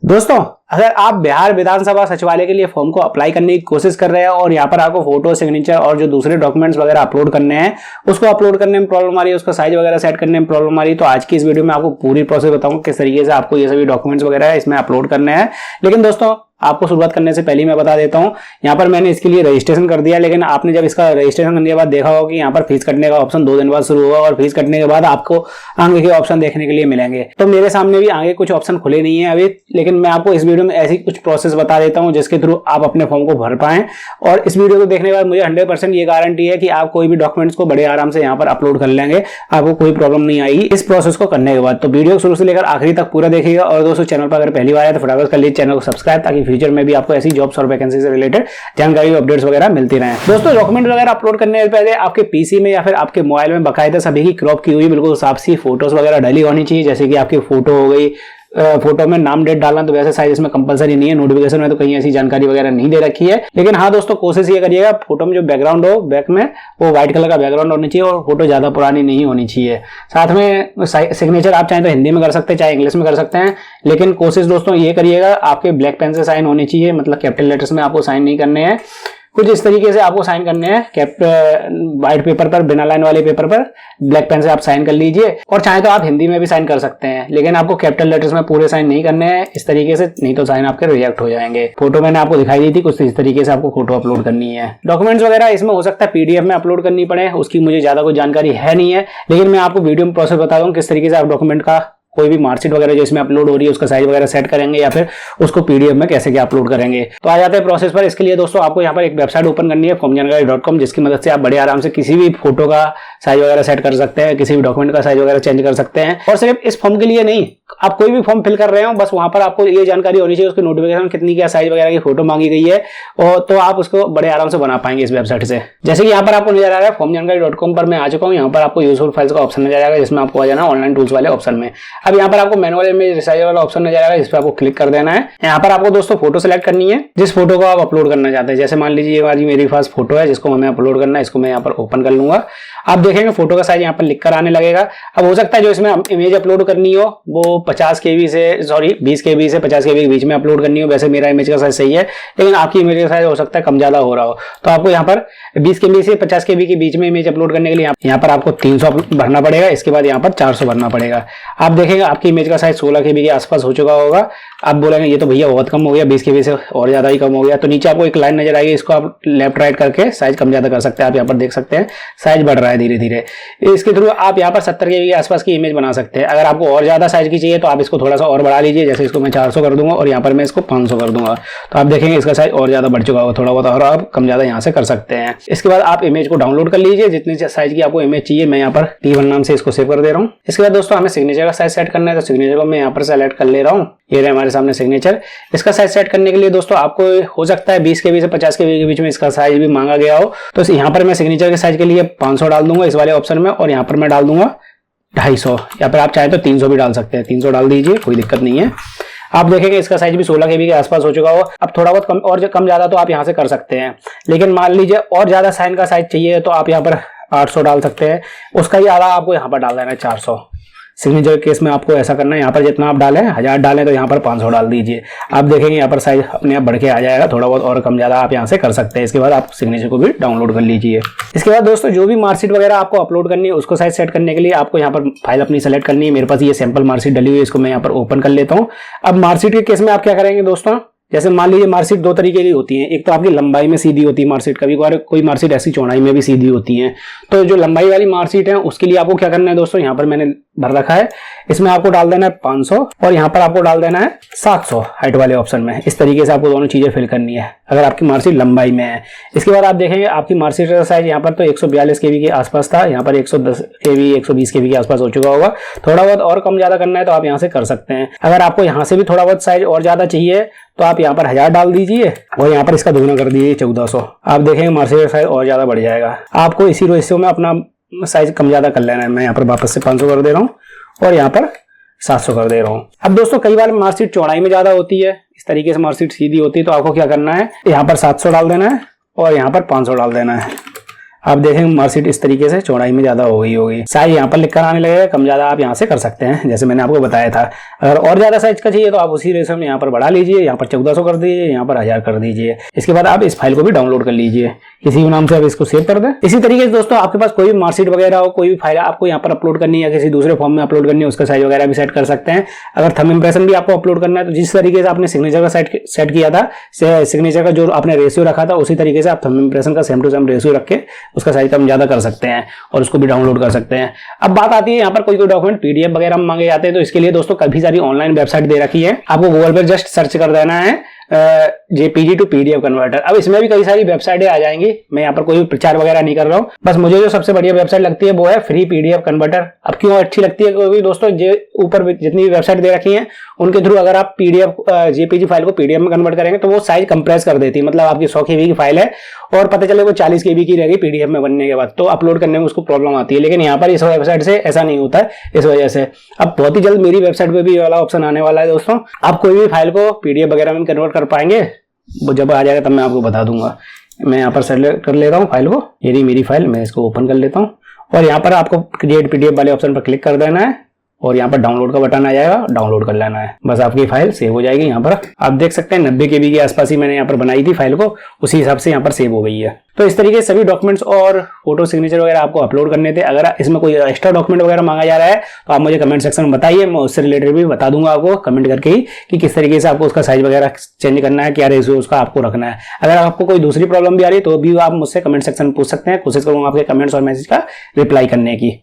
दोस्तों, अगर आप बिहार विधानसभा सचिवालय के लिए फॉर्म को अप्लाई करने की कोशिश कर रहे हैं और यहाँ पर आपको फोटो, सिग्नेचर और जो दूसरे डॉक्यूमेंट्स वगैरह अपलोड करने हैं, उसको अपलोड करने में प्रॉब्लम आ रही है, उसका साइज वगैरह सेट करने में प्रॉब्लम आ रही है, तो आज की इस वीडियो में आपको पूरी प्रोसेस बताऊंगा किस तरीके से आपको ये सभी डॉक्यूमेंट्स वगैरह इसमें अपलोड करने हैं। लेकिन दोस्तों, आपको शुरुआत करने से पहले मैं बता देता हूं, यहाँ पर मैंने इसके लिए रजिस्ट्रेशन कर दिया, लेकिन आपने जब इसका रजिस्ट्रेशन करने के बाद देखा होगा कि यहाँ पर फीस कटने का ऑप्शन 2 दिन बाद शुरू होगा और फीस कटने के बाद आपको आगे के ऑप्शन देखने के लिए मिलेंगे। तो मेरे सामने भी आगे कुछ ऑप्शन खुले नहीं है अभी, लेकिन मैं आपको इस वीडियो में ऐसी कुछ प्रोसेस बता देता हूँ जिसके थ्रू आप अपने फॉर्म को भर पाएं। और इस वीडियो को देखने के बाद मुझे 100% ये गारंटी है कि आप कोई भी डॉक्यूमेंट्स को बड़े आराम से यहाँ पर अपलोड कर लेंगे, आपको कोई प्रॉब्लम नहीं आएगी इस प्रोसेस को करने के बाद। तो वीडियो शुरू से लेकर आखिरी तक पूरा देखिएगा। और दोस्तों, चैनल पर अगर पहली बार है तो फटाफट कर लीजिए चैनल को सब्सक्राइब, ताकि फ्यूचर में भी आपको ऐसी जॉब्स और वैकेंसी से रिलेटेड जानकारी अपडेट्स वगैरह मिलती रहे। दोस्तों, डॉक्यूमेंट वगैरह अपलोड करने से पहले आपके पीसी में या फिर आपके मोबाइल में बाकायदा सभी की क्रॉप की हुई बिल्कुल साफ सी फोटोज वगैरह डली होनी चाहिए। जैसे कि आपकी फोटो हो गई, फोटो में नाम डेट डालना तो वैसे साइज इसमें कंपलसरी नहीं है, नोटिफिकेशन में तो कहीं ऐसी जानकारी वगैरह नहीं दे रखी है। लेकिन हाँ दोस्तों, कोशिश ये करिएगा फोटो में जो बैकग्राउंड हो बैक में वो व्हाइट कलर का बैकग्राउंड होनी चाहिए और फोटो ज्यादा पुरानी नहीं होनी चाहिए। साथ में सिग्नेचर आप चाहें तो हिंदी में कर सकते हैं, चाहे इंग्लिश में कर सकते हैं, लेकिन कोशिश दोस्तों ये करिएगा आपके ब्लैक पेन से साइन होनी चाहिए, मतलब कैपिटल लेटर्स में आपको साइन नहीं करने हैं। कुछ इस तरीके से आपको साइन करने हैं व्हाइट पेपर पर, बिना लाइन वाले पेपर पर ब्लैक पेन से आप साइन कर लीजिए। और चाहे तो आप हिंदी में भी साइन कर सकते हैं, लेकिन आपको कैपिटल लेटर्स में पूरे साइन नहीं करने हैं इस तरीके से, नहीं तो साइन आपके रिजेक्ट हो जाएंगे। फोटो मैंने आपको दिखाई दी थी, कुछ इस तरीके से आपको फोटो अपलोड करनी है। डॉक्यूमेंट्स वगैरह इसमें हो सकता है पीडीएफ में अपलोड करनी पड़े, उसकी मुझे ज्यादा कोई जानकारी है नहीं है, लेकिन मैं आपको वीडियो में प्रोसेस बता दूं किस तरीके से आप डॉक्यूमेंट का कोई भी मार्कशीट वगैरह जो इसमें अपलोड हो रही है उसका साइज वगैरह सेट करेंगे या फिर उसको पीडीएफ में कैसे क्या अपलोड करेंगे। तो आ जाते हैं प्रोसेस पर। इसके लिए दोस्तों आपको यहाँ पर एक वेबसाइट ओपन करनी है formjankaree.com, जिसकी मदद से आप बड़े आराम से किसी भी फोटो का साइज वगैरह सेट कर सकते हैं, किसी भी डॉक्यूमेंट का साइज वगैरह चेंज कर सकते हैं। और सिर्फ इस फॉर्म के लिए नहीं, आप कोई भी फॉर्म फिल कर रहे हो, बस वहां पर आपको ये जानकारी होनी चाहिए उसकी नोटिफिकेशन कितनी क्या साइज वगैरह की फोटो मांगी गई है, और तो आप उसको बड़े आराम से बना पाएंगे इस वेबसाइट से। जैसे कि यहाँ पर आपको नजर आ रहा है formjankaree.com पर मैं आ चुका हूँ। यहाँ पर आपको यूजफुल फाइल्स का ऑप्शन नजर आएगा, जिसमें आपको आ जाना ऑनलाइन टूल्स वाले ऑप्शन में। अब यहाँ पर आपको मैनुअल इमेज रिसाइज वाला ऑप्शन नजर आएगा, जिस पर आपको क्लिक कर देना है। यहाँ पर आपको दोस्तों फोटो सेलेक्ट करनी है जिस फोटो को आप अपलोड करना चाहते हैं। जैसे मान लीजिए ये मेरे पास फोटो है जिसको हमें अपलोड करना है, इसको मैं यहाँ पर ओपन कर लूंगा। आप देखेंगे फोटो का साइज यहाँ पर लिख कर आने लगेगा। अब हो सकता है जो इसमें इमेज अपलोड करनी हो वो 20 KB से 50 KB के बीच में अपलोड करनी हो। वैसे मेरा इमेज का साइज सही है, लेकिन आपकी इमेज का साइज हो सकता है कम ज्यादा हो रहा हो, तो आपको यहाँ पर 20 KB से 50 KB के बीच में इमेज अपलोड करने के लिए यहाँ पर आपको 300 भरना पड़ेगा। इसके बाद यहाँ पर 400 भरना पड़ेगा। आप देखेंगे आपकी इमेज का साइज 16 KB के आसपास हो चुका होगा। आप बोलेंगे ये तो भैया बहुत कम हो गया, 20 KB से और ज्यादा ही कम हो गया। तो नीचे आपको एक लाइन नजर आएगी, इसको आप लेफ्ट राइट करके साइज कम ज्यादा कर सकते हैं। आप यहाँ पर देख सकते हैं साइज बढ़ रहा है धीरे धीरे। इसके थ्रू आप यहाँ पर 70 KB के आसपास की इमेज बना सकते हैं। अगर आपको और ज्यादा साइज की चाहिए तो आप इसको थोड़ा सा और बढ़ा लीजिए। जैसे इसको मैं 400 कर दूंगा और यहाँ पर मैं इसको 500 कर दूंगा, तो आप देखेंगे इसका साइज और ज्यादा बढ़ चुका होगा थोड़ा बहुत, और आप कम ज्यादा यहाँ से कर सकते हैं। इसके बाद आप इमेज को डाउनलोड कर लीजिए जितनी साइज की आपको इमेज चाहिए। मैं यहाँ पर T1 नाम से इसको सेव कर दे रहा हूँ। इसके बाद दोस्तों हमें सिग्नेचर का साइज सेट करना है, तो सिग्नेचर को मैं यहाँ पर सेलेक्ट कर ले रहा हूँ। ये रहे हमारे सामने सिग्नेचर। इसका साइज सेट करने के लिए दोस्तों आपको हो सकता है 20 KB से 50 KB के बीच में इसका साइज भी मांगा गया हो, तो यहाँ पर मैं सिग्नेचर के साइज के लिए 500 डाल दूंगा इस वाले ऑप्शन में, और यहाँ पर मैं डाल दूंगा 250, या फिर आप चाहे तो 300 भी डाल सकते हैं। 300 डाल दीजिए, कोई दिक्कत नहीं है। आप देखेंगे इसका साइज भी 16 KB के आसपास हो चुका हो। अब थोड़ा बहुत कम और कम ज्यादा तो आप यहाँ से कर सकते हैं, लेकिन मान लीजिए और ज्यादा साइन का साइज चाहिए तो आप यहाँ पर 800 डाल सकते हैं। उसका ही आधा आपको यहाँ पर डाल देना है 400। सिग्नेचर केस में आपको ऐसा करना है, यहाँ पर जितना आप डालें 1000 डालें तो यहाँ पर 500 डाल दीजिए। आप देखेंगे यहाँ पर साइज अपने आप बढ़ के आ जाएगा। थोड़ा बहुत और कम ज्यादा आप यहाँ से कर सकते हैं। इसके बाद आप सिग्नेचर को भी डाउनलोड कर लीजिए। इसके बाद दोस्तों जो भी मार्कशीट वगैरह आपको अपलोड करनी है उसको साइज सेट करने के लिए आपको यहाँ पर फाइल अपनी सेलेक्ट करनी है। मेरे पास ये सैंपल मार्कशीट डली हुई है, इसको मैं यहाँ पर ओपन कर लेता हूँ। अब मार्कशीट के केस में आप क्या करेंगे दोस्तों, जैसे मान लीजिए मार्कशीट 2 तरीके की होती है। एक तो आपकी लंबाई में सीधी होती है मार्कशीट, कभी कभार कोई मार्कशीट ऐसी चौड़ाई में भी सीधी होती है। तो जो लंबाई वाली मार्कशीट है उसके लिए आपको क्या करना है दोस्तों, यहाँ पर मैंने भर रखा है, इसमें आपको डाल देना है 500 और यहाँ पर आपको डाल देना है 700 हाइट वाले ऑप्शन में। इस तरीके से आपको दोनों चीजें फिल करनी है अगर आपकी मार्कशीट लंबाई में है। इसके बाद आप देखेंगे आपकी मार्कशीट का साइज यहाँ पर तो 142 KB के आसपास था, यहाँ पर 110 KB 120 KB के आसपास हो चुका होगा। थोड़ा बहुत और कम ज्यादा करना है तो आप यहाँ से कर सकते हैं। अगर आपको यहाँ से भी थोड़ा बहुत साइज और ज्यादा चाहिए तो आप यहाँ पर 1000 डाल दीजिए और यहाँ पर इसका दोगुना कर दीजिए 1400। आप देखेंगे मार्कशीट का साइज और ज्यादा बढ़ जाएगा। आपको इसी रेशियो में अपना साइज कम ज्यादा कर लेना है। मैं यहाँ पर वापस से 500 कर दे रहा हूँ और यहाँ पर 700 कर दे रहा हूँ। अब दोस्तों कई बार मार्कशीट चौड़ाई में ज्यादा होती है, इस तरीके से मार्कशीट सीधी होती है, तो आपको क्या करना है, यहाँ पर 700 डाल देना है और यहाँ पर 500 डाल देना है। आप देखेंगे मार्कशीट इस तरीके से चौड़ाई में ज्यादा हो गई होगी। साइज यहाँ पर लिखकर आने लगेगा, कम ज्यादा आप यहाँ से कर सकते हैं जैसे मैंने आपको बताया था। अगर और ज्यादा साइज का चाहिए तो आप उसी रेशो में यहाँ पर बढ़ा लीजिए, यहाँ पर 1400 कर दीजिए, यहाँ पर 1000 कर दीजिए। इसके बाद आप इस फाइल को भी डाउनलोड कर लीजिए, किसी भी नाम से आप इसको सेव कर दें। इसी तरीके से दोस्तों आपके पास कोई भी मार्कशीट वगैरह हो, कोई भी फाइल आपको यहाँ पर अपलोड करनी है या किसी दूसरे फॉर्म में अपलोड करनी है, उसका साइज वगैरह भी सेट कर सकते हैं। अगर थंब इंप्रेशन भी आपको अपलोड करना है तो जिस तरीके से आपने सिग्नेचर का सेट किया था, सिग्नेचर का जो आपने रेशियो रखा था उसी तरीके से आप थंब इंप्रेशन का सेम टू सेम रेशियो रख के उसका साइज कम ज्यादा कर सकते हैं और उसको भी डाउनलोड कर सकते हैं। अब बात आती है यहाँ पर कोई डॉक्यूमेंट पीडीएफ वगैरह मांगे जाते हैं, तो इसके लिए दोस्तों काफी सारी ऑनलाइन वेबसाइट दे रखी है। आपको गूगल पर जस्ट सर्च कर देना है जेपीजी टू पीडीएफ कन्वर्टर। अब इसमें भी कई सारी वेबसाइटें आ जाएंगी, मैं यहाँ पर कोई प्रचार वगैरह नहीं कर रहा हूँ, बस मुझे जो सबसे बढ़िया वेबसाइट लगती है वो है फ्री पीडीएफ कन्वर्टर। अब क्यों अच्छी लगती है, क्योंकि दोस्तों जो ऊपर जितनी भी वेबसाइट दे रखी है उनके थ्रू अगर आप पीडीएफ जेपीजी फाइल को पीडीएफ में कन्वर्ट करेंगे तो वो साइज कंप्रेस कर देती है। मतलब आपकी 100 KB की फाइल है और पता चले वो 40 KB की रहेगी पीडीएफ में बनने के बाद, तो अपलोड करने में उसको प्रॉब्लम आती है। लेकिन यहाँ पर इस वेबसाइट से ऐसा नहीं होता है। इस वजह से अब बहुत ही जल्द मेरी वेबसाइट पे भी ये वाला ऑप्शन आने वाला है दोस्तों। आप कोई भी फाइल को पीडीएफ वगैरह में कन्वर्ट कर पाएंगे, वो जब आ जाएगा तब मैं आपको बता दूंगा। मैं यहाँ पर सेलेक्ट कर ले रहा हूँ फाइल को, ये रही मेरी फाइल, मैं इसको ओपन कर लेता हूँ और यहाँ पर आपको क्रिएट पीडीएफ वाले ऑप्शन पर क्लिक कर देना है और यहाँ पर डाउनलोड का बटन आ जाएगा, डाउनलोड कर लेना है, बस आपकी फाइल सेव हो जाएगी। यहाँ पर आप देख सकते हैं 90 KB के आसपास ही मैंने यहाँ पर बनाई थी फाइल को, उसी हिसाब से यहाँ पर सेव हो गई है। तो इस तरीके से सभी डॉक्यूमेंट्स और फोटो सिग्नेचर वगैरह आपको अपलोड करने थे। अगर इसमें कोई एक्स्ट्रा डॉक्यूमेंट वगैरह मांगा जा रहा है तो आप मुझे कमेंट सेक्शन में बताइए, मैं उससे रिलेटेड भी बता दूंगा आपको कमेंट करके ही कि किस तरीके से आपको उसका साइज वगैरह चेंज करना है, क्या रेशियो उसका आपको रखना है। अगर आपको कोई दूसरी प्रॉब्लम भी आ रही है तो भी आप मुझसे कमेंट सेक्शन में पूछ सकते हैं, कोशिश करूंगा आपके कमेंट्स और मैसेज का रिप्लाई करने की।